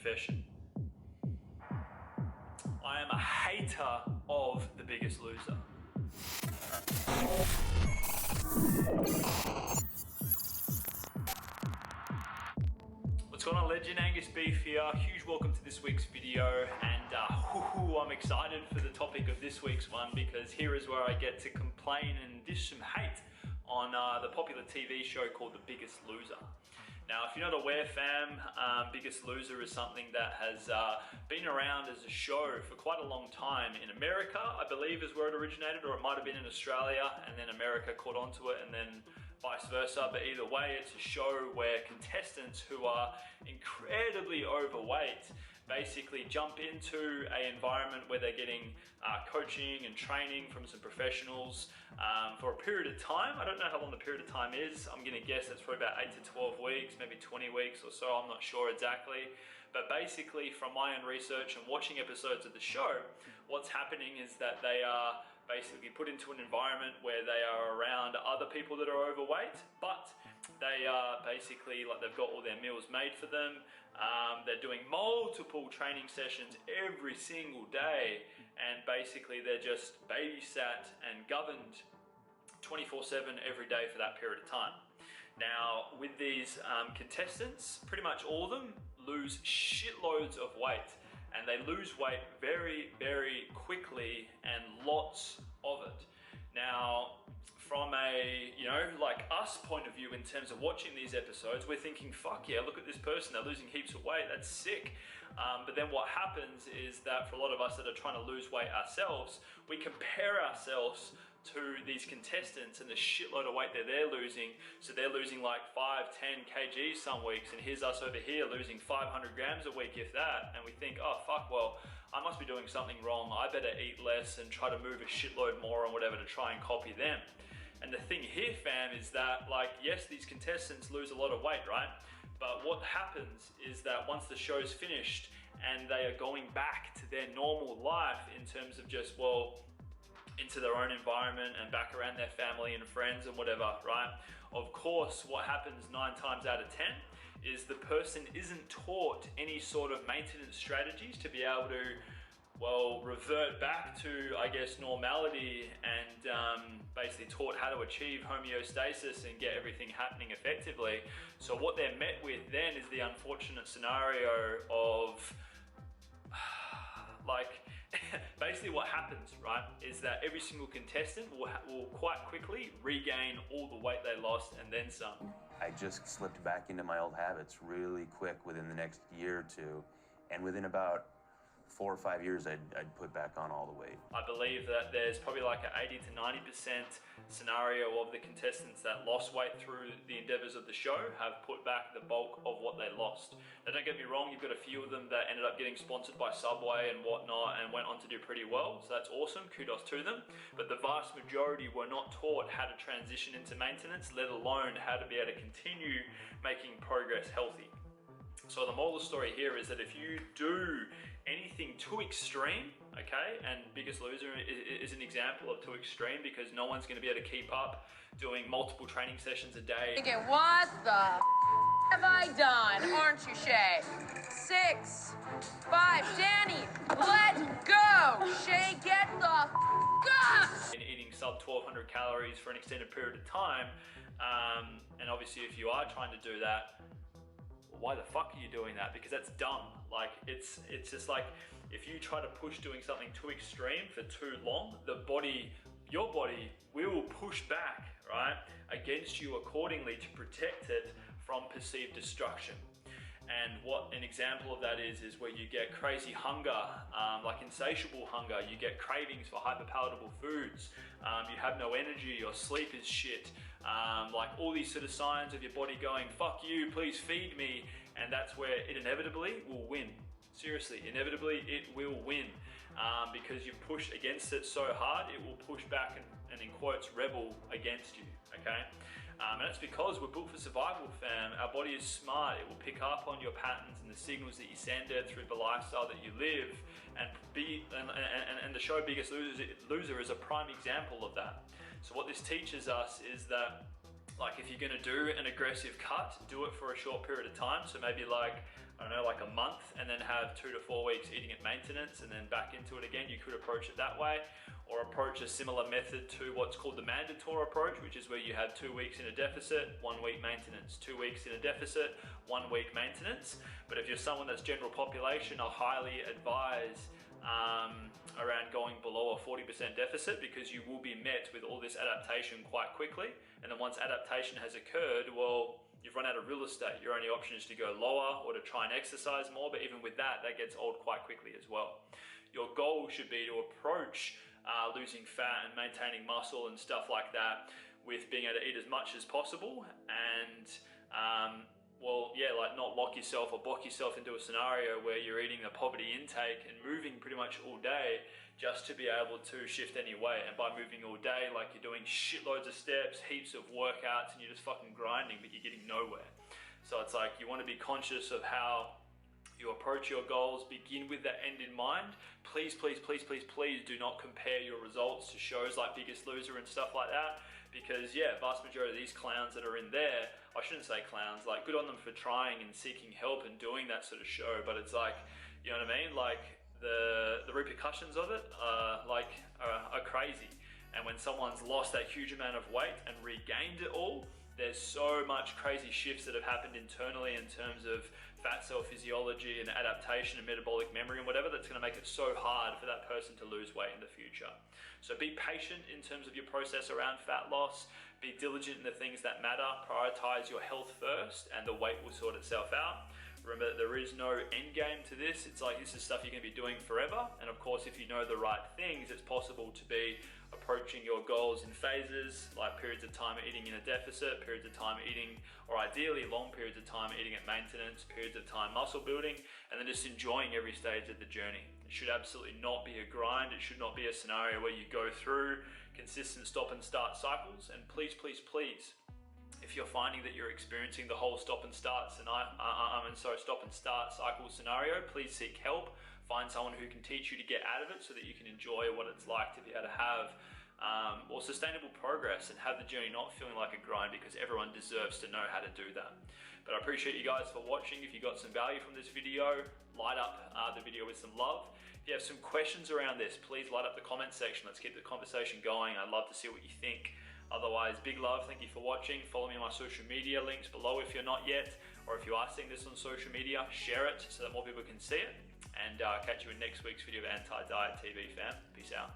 confession. I am a hater of The Biggest Loser. What's going on, legend? Angus Beef here. Huge welcome to this week's video, and I'm excited for the topic of this week's one because here is where I get to complain and dish some hate on the popular TV show called The Biggest Loser. Now, if you're not aware, fam, Biggest Loser is something that has been around as a show for quite a long time. In America, I believe, is where it originated, or it might have been in Australia, and then America caught onto it, and then vice versa. But either way, it's a show where contestants who are incredibly overweight basically jump into an environment where they're getting coaching and training from some professionals for a period of time. I don't know how long the period of time is. I'm gonna guess it's probably about 8 to 12 weeks, maybe 20 weeks or so. I'm not sure exactly. But basically, from my own research and watching episodes of the show, what's happening is that they are basically put into an environment where they are around other people that are overweight, but they are basically like they've got all their meals made for them. They're doing multiple training sessions every single day, and basically they're just babysat and governed 24/7 every day for that period of time. Now, with these contestants, pretty much all of them lose shitloads of weight, and they lose weight very, very quickly and lots of it. Now, from a, like us point of view in terms of watching these episodes, we're thinking, fuck yeah, look at this person, they're losing heaps of weight, that's sick. But then what happens is that for a lot of us that are trying to lose weight ourselves, we compare ourselves to these contestants and the shitload of weight that they're losing. So they're losing like 5-10 kgs some weeks, and here's us over here losing 500 grams a week, if that, and we think, oh fuck, well, I must be doing something wrong, I better eat less and try to move a shitload more or whatever to try and copy them. And the thing here, fam, is that, like, yes, these contestants lose a lot of weight, right? But what happens is that once the show's finished and they are going back to their normal life in terms of just, well, into their own environment and back around their family and friends and whatever, right? Of course, what happens 9 times out of 10 is the person isn't taught any sort of maintenance strategies to be able to, well, revert back to, I guess, normality, and basically taught how to achieve homeostasis and get everything happening effectively. So what they're met with then is the unfortunate scenario of, like, basically what happens, right, is that every single contestant will quite quickly regain all the weight they lost and then some. I just slipped back into my old habits really quick within the next year or two, and within about 4 or 5 years, I'd put back on all the weight. I believe that there's probably like an 80 to 90% scenario of the contestants that lost weight through the endeavors of the show have put back the bulk of what they lost. Now, don't get me wrong, you've got a few of them that ended up getting sponsored by Subway and whatnot and went on to do pretty well, so that's awesome, kudos to them. But the vast majority were not taught how to transition into maintenance, let alone how to be able to continue making progress healthy. So the moral of the story here is that if you do anything too extreme, okay, and Biggest Loser is an example of too extreme because no one's going to be able to keep up doing multiple training sessions a day. Okay, what the have I done? Aren't you, Shay? 6, 5, Danny, let's go! Shay, get the up! And eating sub 1200 calories for an extended period of time, and obviously if you are trying to do that, why the fuck are you doing that? Because that's dumb. Like, it's just like, if you try to push doing something too extreme for too long, your body will push back, right, against you accordingly to protect it from perceived destruction. And what an example of that is where you get crazy hunger, like insatiable hunger, you get cravings for hyperpalatable foods, you have no energy, your sleep is shit, like all these sort of signs of your body going, fuck you, please feed me, and that's where it inevitably will win. Seriously, inevitably it will win, because you've pushed against it so hard, it will push back and in quotes, rebel against you, okay? And that's because we're built for survival, fam. Our body is smart. It will pick up on your patterns and the signals that you send it through the lifestyle that you live. And the show Biggest Loser is a prime example of that. So what this teaches us is that Like if you're gonna do an aggressive cut, do it for a short period of time. So maybe like, I don't know, like a month, and then have 2 to 4 weeks eating at maintenance and then back into it again. You could approach it that way, or approach a similar method to what's called the Mandator approach, which is where you have 2 weeks in a deficit, 1 week maintenance, 2 weeks in a deficit, 1 week maintenance. But if you're someone that's general population, I highly advise around going below a 40% deficit, because you will be met with all this adaptation quite quickly. And then once adaptation has occurred, well, you've run out of real estate. Your only option is to go lower or to try and exercise more. But even with that, that gets old quite quickly as well. Your goal should be to approach losing fat and maintaining muscle and stuff like that with being able to eat as much as possible, and well, yeah, like not lock yourself or block yourself into a scenario where you're eating a poverty intake and moving pretty much all day just to be able to shift any weight. And by moving all day, like you're doing shitloads of steps, heaps of workouts, and you're just fucking grinding, but you're getting nowhere. So it's like you want to be conscious of how you approach your goals, begin with that end in mind. Please, please, please, please, please do not compare your results to shows like Biggest Loser and stuff like that. Because yeah, vast majority of these clowns that are in there, I shouldn't say clowns, like good on them for trying and seeking help and doing that sort of show, but it's like, you know what I mean? Like the repercussions of it are crazy. And when someone's lost that huge amount of weight and regained it all, there's so much crazy shifts that have happened internally in terms of fat cell physiology and adaptation and metabolic memory and whatever, that's going to make it so hard for that person to lose weight in the future. So be patient in terms of your process around fat loss, be diligent in the things that matter, prioritize your health first, and the weight will sort itself out. Remember that there is no end game to this. It's like this is stuff you're going to be doing forever. And of course, if you know the right things, it's possible to be approaching your goals in phases, like periods of time eating in a deficit, periods of time eating, or ideally long periods of time eating at maintenance, periods of time muscle building, and then just enjoying every stage of the journey. It should absolutely not be a grind. It should not be a scenario where you go through consistent stop and start cycles. And please, please, please, if you're finding that you're experiencing the whole stop and start stop and start cycle scenario, please seek help. Find someone who can teach you to get out of it so that you can enjoy what it's like to be able to have more sustainable progress and have the journey not feeling like a grind, because everyone deserves to know how to do that. But I appreciate you guys for watching. If you got some value from this video, light up the video with some love. If you have some questions around this, please light up the comment section. Let's keep the conversation going. I'd love to see what you think. Otherwise, big love. Thank you for watching. Follow me on my social media links below if you're not yet, or if you are seeing this on social media, share it so that more people can see it. And catch you in next week's video of Anti-Diet TV, fam. Peace out.